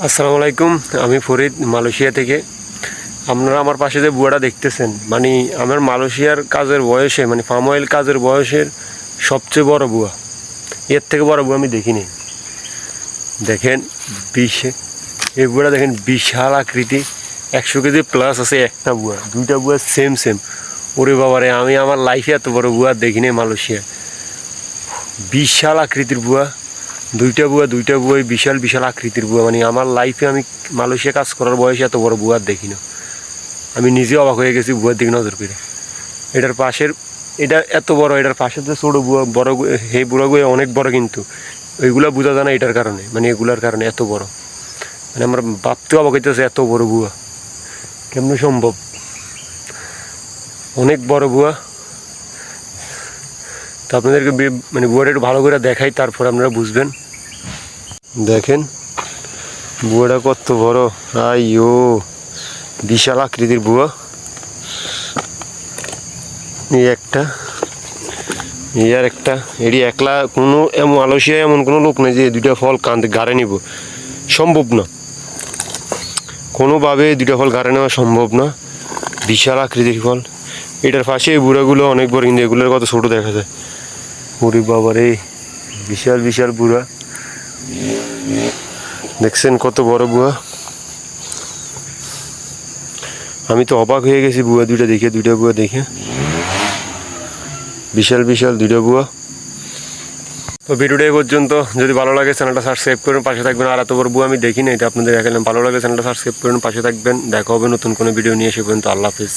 আসসালামু আলাইকুম। আমি ফরিদ, মালয়েশিয়া থেকে। আপনারা আমার পাশে যে বুয়াটা দেখতেছেন, মানে আমার মালয়েশিয়ার কাজের বয়সে, মানে পাম অয়েল কাজের বয়সের সবচেয়ে বড় বুয়া। এর থেকে বড় বুয়া আমি দেখিনি। দেখেন এই বুয়াটা দেখেন, বিশাল আকৃতি, 100 কেজি প্লাস আছে একটা বুয়া। দুইটা বুয়া সেম সেম। ওরে বাবারে, আমি আমার লাইফে এত বড় বুয়া দেখিনি মালয়েশিয়া। বিশাল আকৃতির বুয়া, দুইটা বুয়াই বিশাল বিশাল আকৃতির বুয়া। মানে আমার লাইফে আমি মালয়েশিয়া কাজ করার বয়সে এত বড় বুয়ার দেখি না। আমি নিজে অবাক হয়ে গেছি বুয়ার দিকে নজর করে। এটার পাশের, এটা এত বড়, এটার পাশের যে ছোটো বুয়া, বড় এই বুড়াগুলো অনেক বড়, কিন্তু ওইগুলা বোঝা যায় না এটার কারণে, মানে এগুলার কারণে এত বড়। মানে আমার ভাবতে অবাক হইতেছে এত বড় বুয়া কেমন সম্ভব। অনেক বড় বুয়া। তো আপনাদেরকে মানে বুয়াটা একটু ভালো করে দেখাই, তারপর আপনারা বুঝবেন। দেখেন বুয়াটা কত বড়। আইও, বিশাল আকৃতির বুয়া। এই একটা, এই আর একটা। এটি একলা কোনো মালয়েশিয়ায় এমন কোনো লোক নেই যে দুইটা ফল কাঁধে গাড়ে নিব, সম্ভব না। কোনোভাবে দুইটা ফল গাড়ে নেওয়া সম্ভব না। বিশাল আকৃতির ফল। এটার পাশে এই বুড়াগুলো অনেক বড়, কিন্তু এগুলোর কত ছোটো দেখা যায়। ওরে বাবারে, বিশাল বিশাল বুড়া। দেখছেন কত বড় বুয়া। আমি তো অবাক হয়ে গেছি বুয়া দুইটা দেখে, দুইটা বুয়া দেখে। বিশাল বিশাল দুইটা বুয়া। তো ভিডিওটা এই পর্যন্ত। যদি ভালো লাগে চ্যানেলটা সাবস্ক্রাইব করুন, পাশে থাকবেন। আর এত বড় বুয়া আমি দেখিনি, এটা আপনাদের দেখালাম। ভালো লাগে চ্যানেলটা সাবস্ক্রাইব করুন, পাশে থাকবেন। দেখা হবে নতুন কোনো ভিডিও নিয়ে। সে পর্যন্ত আল্লাহ হাফিজ।